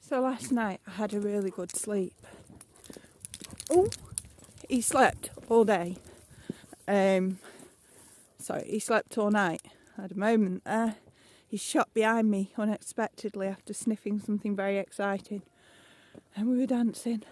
So last night I had a really good sleep. Oh, he slept all day. Sorry, he slept all night. I had a moment there. He shot behind me unexpectedly after sniffing something very exciting. And we were dancing.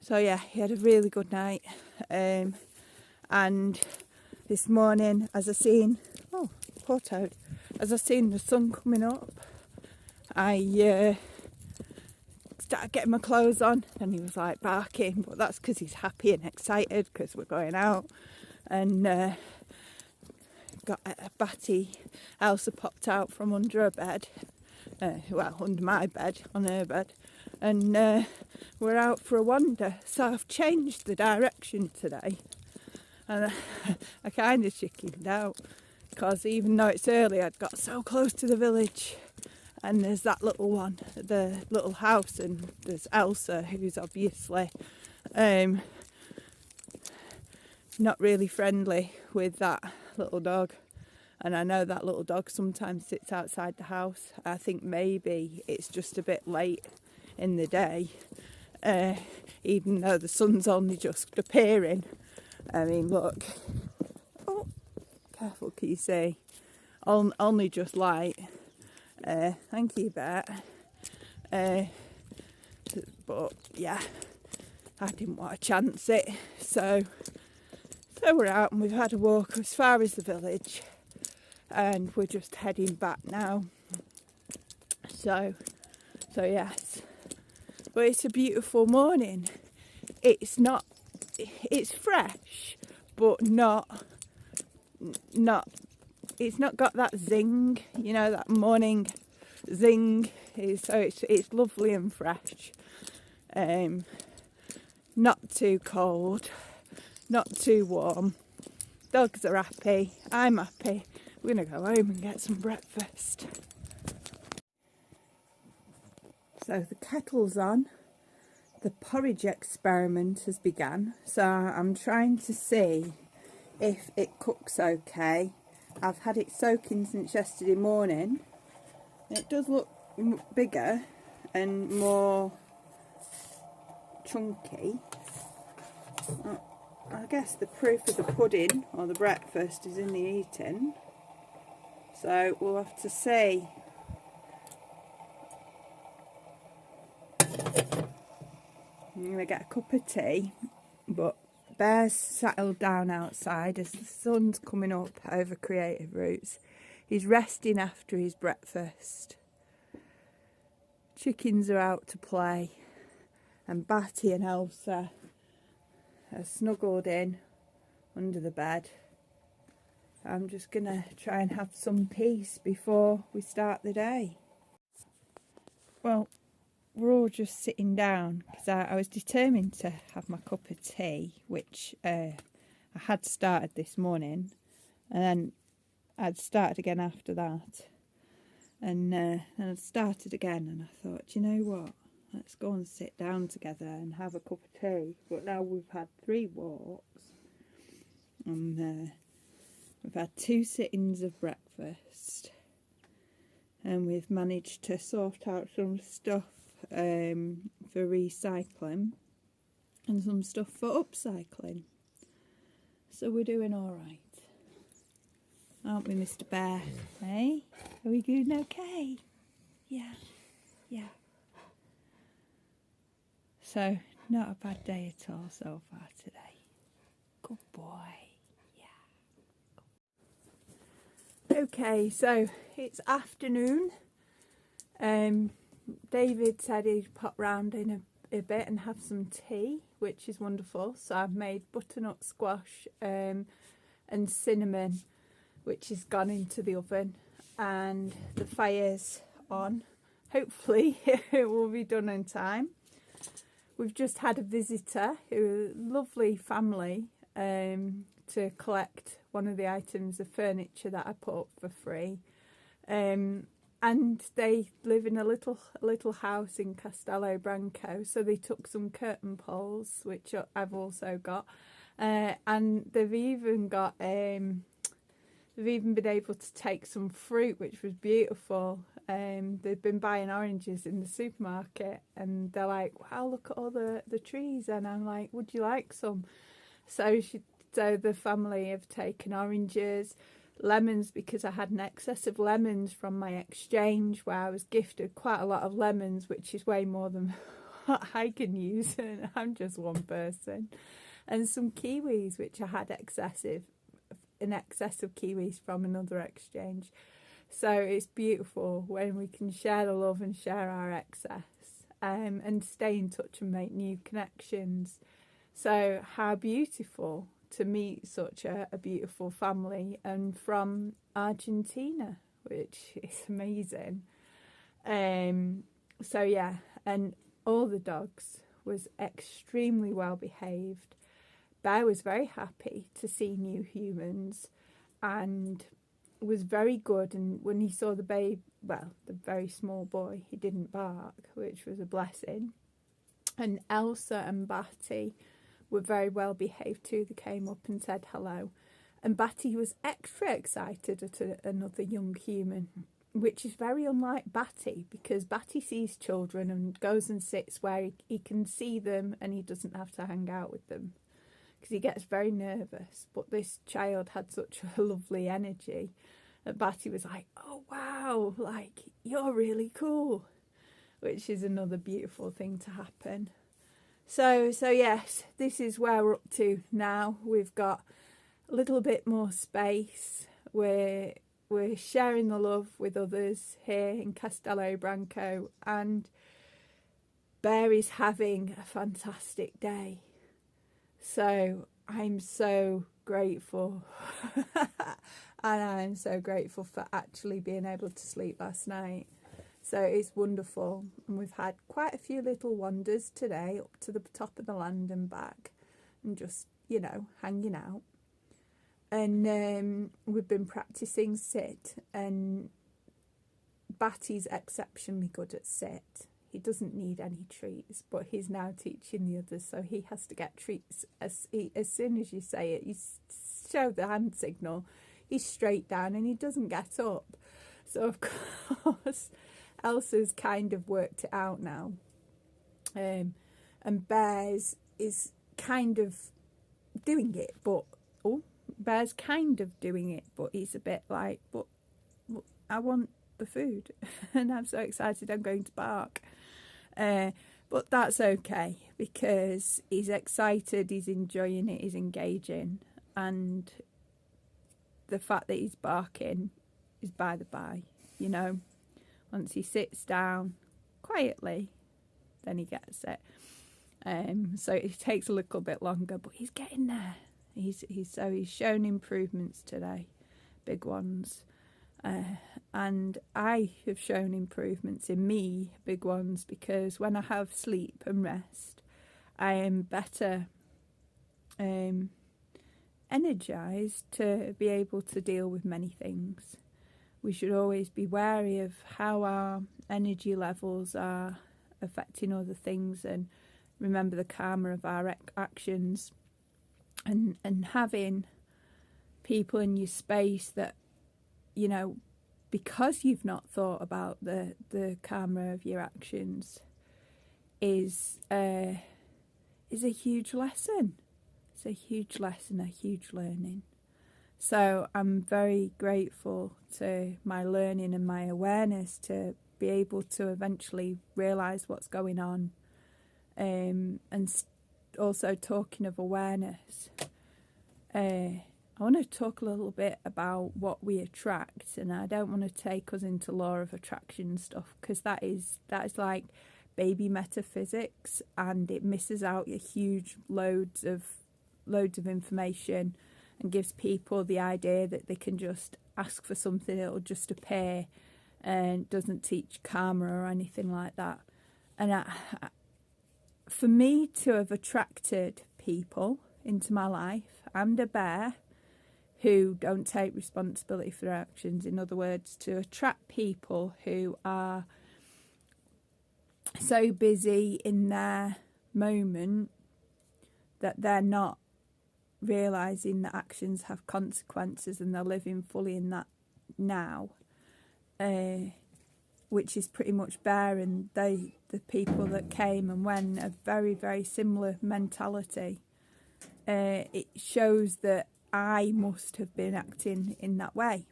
So yeah, he had a really good night. And this morning, as I seen, oh, poor toad, as I seen the sun coming up, I started getting my clothes on, and he was like barking, but that's because he's happy and excited because we're going out. And got a batty. Elsa popped out from under her bed, well, under my bed, on her bed, and we're out for a wander. So I've changed the direction today, and I kind of chickened out because even though it's early, I'd got so close to the village. And there's that little one, the little house, and there's Elsa, who's obviously not really friendly with that little dog. And I know that little dog sometimes sits outside the house. I think maybe it's just a bit late in the day, even though the sun's only just appearing. I mean, look. Oh, careful, can you see? Only just light. Thank you, Bet. But yeah, I didn't want to chance it. So we're out and we've had a walk as far as the village, and we're just heading back now. So yes, but it's a beautiful morning. It's fresh, but not. It's not got that zing, you know, that morning zing. So it's lovely and fresh. Not too cold, not too warm. Dogs are happy. I'm happy. We're going to go home and get some breakfast. So the kettle's on. The porridge experiment has begun. So I'm trying to see if it cooks okay. I've had it soaking since yesterday morning. It does look bigger and more chunky. I guess the proof of the pudding or the breakfast is in the eating. So we'll have to see. I'm going to get a cup of tea, but Bear's settled down outside as the sun's coming up over Creative Rootz. He's resting after his breakfast. Chickens are out to play, and Batty and Elsa are snuggled in under the bed. I'm just going to try and have some peace before we start the day. Well, we're all just sitting down because I was determined to have my cup of tea, which I had started this morning, and then I'd started again after that, and I'd started again, and I thought, you know what, let's go and sit down together and have a cup of tea. But now we've had 3 walks, and we've had 2 sittings of breakfast, and we've managed to sort out some stuff for recycling and some stuff for upcycling. So we're doing all right, aren't we, Mr. Bear? Hey, are we doing okay? Yeah. So not a bad day at all so far today. Good boy. Yeah. Okay, so it's afternoon. David said he'd pop round in a bit and have some tea, which is wonderful. So I've made butternut squash and cinnamon, which has gone into the oven, and the fire's on. Hopefully it will be done in time. We've just had a visitor, a lovely family, to collect one of the items of furniture that I put up for free. And they live in a little house in Castello Branco, so they took some curtain poles, which I've also got, and they've even got they've even been able to take some fruit, which was beautiful, They've been buying oranges in the supermarket, and they're like, wow, look at all the trees. And I'm like, would you like some? So the family have taken oranges, lemons, because I had an excess of lemons from my exchange where I was gifted quite a lot of lemons, which is way more than what I can use, and I'm just one person. And some kiwis, which I had in excess of kiwis from another exchange. So it's beautiful when we can share the love and share our excess, and stay in touch and make new connections. So how beautiful to meet such a beautiful family, and from Argentina, which is amazing. So yeah, and all the dogs was extremely well behaved. Bear was very happy to see new humans and was very good. And when he saw the very small boy, he didn't bark, which was a blessing. And Elsa and Batty were very well behaved too. They came up and said hello. And Batty was extra excited at another young human, which is very unlike Batty, because Batty sees children and goes and sits where he can see them and he doesn't have to hang out with them, because he gets very nervous. But this child had such a lovely energy that Batty was like, oh wow, like, you're really cool, which is another beautiful thing to happen. So yes, this is where we're up to now. We've got a little bit more space. We're sharing the love with others here in Castelo Branco, and Bear is having a fantastic day. So I'm so grateful and I'm so grateful for actually being able to sleep last night. So it's wonderful, and we've had quite a few little wanders today up to the top of the land and back, and just, hanging out. And we've been practicing sit, and Batty's exceptionally good at sit. He doesn't need any treats, but he's now teaching the others, so he has to get treats as soon as you say it. You show the hand signal, he's straight down and he doesn't get up. So of course Elsa's kind of worked it out now, and Bear's is kind of doing it, but Bear's kind of doing it, but he's a bit like, but I want the food and I'm so excited I'm going to bark. But that's okay, because he's excited, he's enjoying it, he's engaging, and the fact that he's barking is by the by, Once he sits down quietly, then he gets it. So it takes a little bit longer, but he's getting there. He's shown improvements today, big ones. And I have shown improvements in me, big ones, because when I have sleep and rest, I am better energized to be able to deal with many things. We should always be wary of how our energy levels are affecting other things, and remember the karma of our actions, and having people in your space that, because you've not thought about the karma of your actions is a huge lesson. It's a huge lesson, a huge learning. So I'm very grateful to my learning and my awareness to be able to eventually realise what's going on. And also, talking of awareness, I want to talk a little bit about what we attract, and I don't want to take us into law of attraction stuff, because that is like baby metaphysics, and it misses out a huge loads of information, and gives people the idea that they can just ask for something, it'll just appear, and doesn't teach karma or anything like that. And for me to have attracted people into my life, I'm the bear who don't take responsibility for their actions. In other words, to attract people who are so busy in their moment that they're not realising that actions have consequences, and they're living fully in that now. which is pretty much Bear, and the people that came and went are very, very similar mentality. It shows that I must have been acting in that way.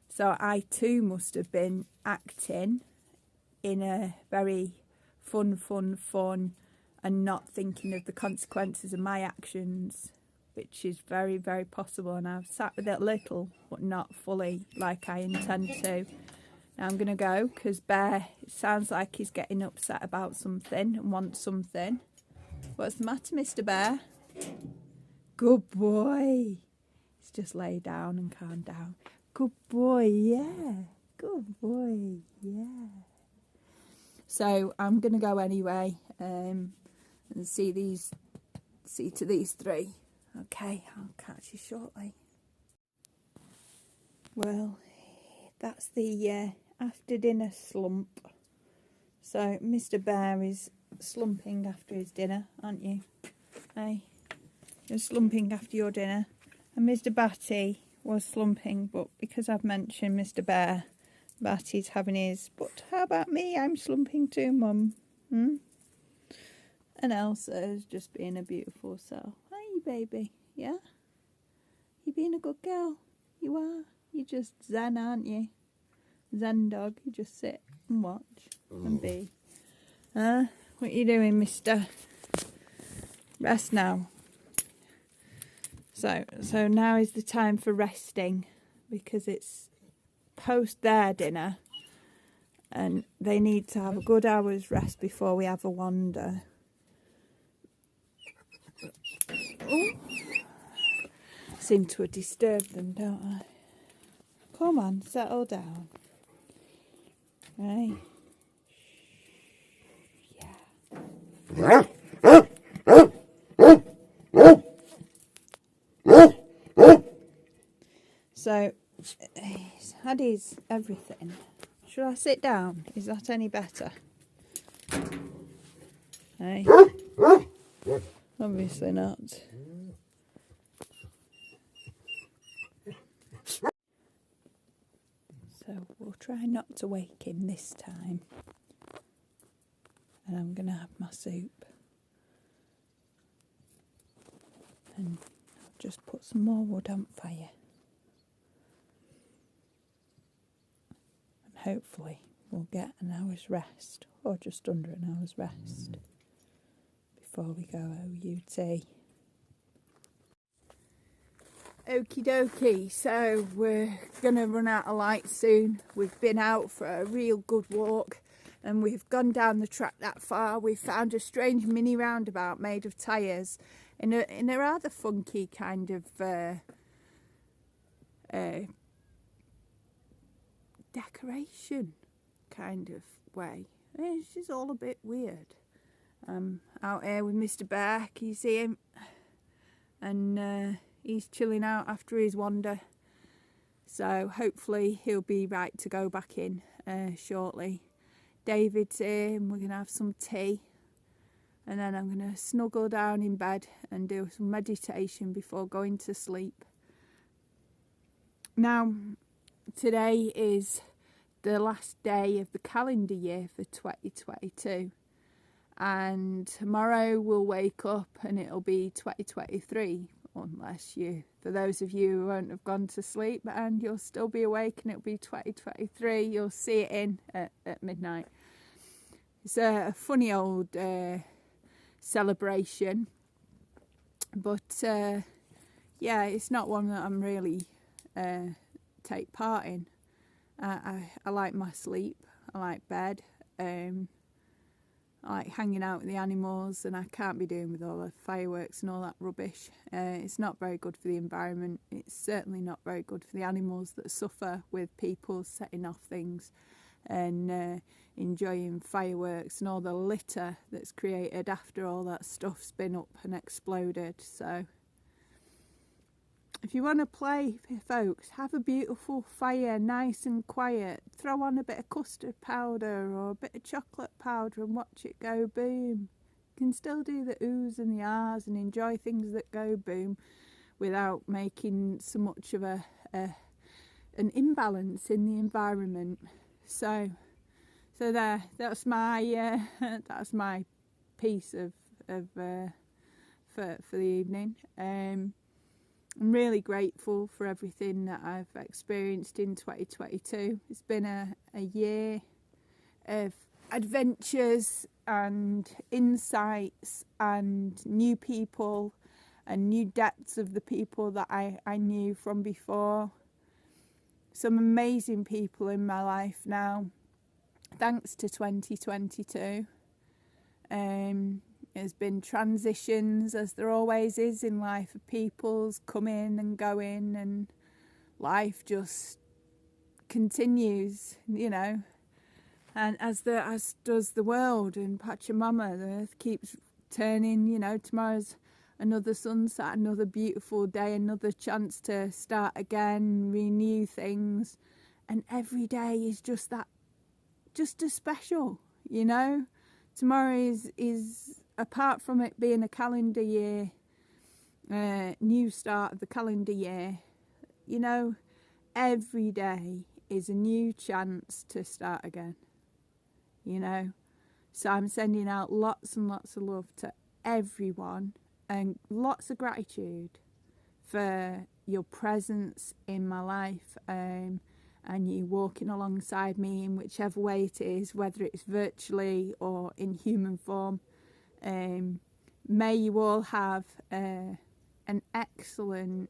So I too must have been acting in a very fun, and not thinking of the consequences of my actions, which is very, very possible. And I've sat with it a little, but not fully like I intend to. Now I'm going to go, because Bear, it sounds like he's getting upset about something and wants something. What's the matter, Mr. Bear? Good boy. He's just lay down and calm down. Good boy, yeah. Good boy, yeah. So I'm going to go anyway, and see to these three. Okay, I'll catch you shortly. Well, that's the after dinner slump. So Mr. Bear is slumping after his dinner, aren't you? Hey, you're slumping after your dinner. And Mr. Batty was slumping, but because I've mentioned Mr. Bear, Batty's having his. But how about me? I'm slumping too, Mum. And Elsa is just being a beautiful self. Hi, baby. Yeah? You being a good girl? You are. You're just zen, aren't you? Zen dog. You just sit and watch and be. What are you doing, mister? Rest now. So now is the time for resting, because it's post their dinner and they need to have a good hour's rest before we have a wander. Oh, seem to have disturbed them, don't I? Come on, settle down. Right. Yeah. So, he's had his everything. Should I sit down? Is that any better? Hey? Obviously not. So we'll try not to wake him this time. And I'm going to have my soup. And I'll just put some more wood on fire. And hopefully we'll get an hour's rest, or just under an hour's rest, before we go OUT. Okie dokie, so we're going to run out of light soon. We've been out for a real good walk and we've gone down the track that far. We found a strange mini roundabout made of tyres in a rather funky kind of decoration kind of way. It's just all a bit weird. Out here with Mr. Bear, can you see him? And he's chilling out after his wander. So hopefully he'll be right to go back in shortly. David's here and we're going to have some tea. And then I'm going to snuggle down in bed and do some meditation before going to sleep. Now, today is the last day of the calendar year for 2022. And tomorrow we'll wake up and it'll be 2023. Unless you, for those of you who won't have gone to sleep and you'll still be awake and it'll be 2023, you'll see it in at midnight. It's a funny old celebration, but yeah, it's not one that I'm really take part in. I like my sleep, I like bed, I like hanging out with the animals, and I can't be doing with all the fireworks and all that rubbish. It's not very good for the environment. It's certainly not very good for the animals that suffer with people setting off things and enjoying fireworks and all the litter that's created after all that stuff's been up and exploded. So if you want to play, folks, have a beautiful fire, nice and quiet. Throw on a bit of custard powder or a bit of chocolate powder and watch it go boom. You can still do the oohs and the ahs and enjoy things that go boom without making so much of an imbalance in the environment. So there, that's my that's my piece of for the evening. I'm really grateful for everything that I've experienced in 2022. It's been a year of adventures and insights and new people and new depths of the people that I knew from before. Some amazing people in my life now, thanks to 2022. There's been transitions, as there always is in life, of people's coming and going, and life just continues, you know. And as does the world, and Pachamama, the earth keeps turning, you know. Tomorrow's another sunset, another beautiful day, another chance to start again, renew things. And every day is just as special, you know. Tomorrow is apart from it being a calendar year, new start of the calendar year, you know, every day is a new chance to start again, you know. So I'm sending out lots and lots of love to everyone, and lots of gratitude for your presence in my life, and you walking alongside me in whichever way it is, whether it's virtually or in human form. May you all have an excellent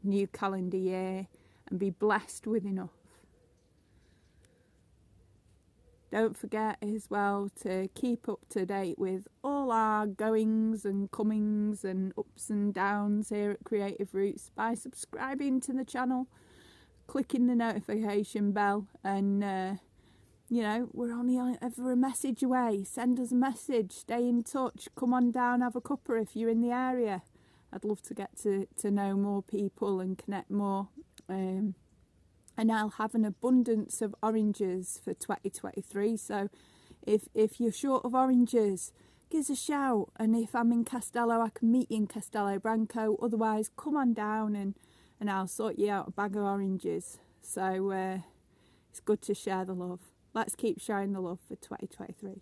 new calendar year and be blessed with enough. Don't forget as well to keep up to date with all our goings and comings and ups and downs here at Creative Rootz by subscribing to the channel, clicking the notification bell, and you know, we're only ever a message away. Send us a message, stay in touch, come on down, have a cuppa if you're in the area. I'd love to get to know more people and connect more. And I'll have an abundance of oranges for 2023. So if you're short of oranges, give us a shout. And if I'm in Castello, I can meet you in Castello Branco. Otherwise, come on down and I'll sort you out a bag of oranges. So it's good to share the love. Let's keep sharing the love for 2023.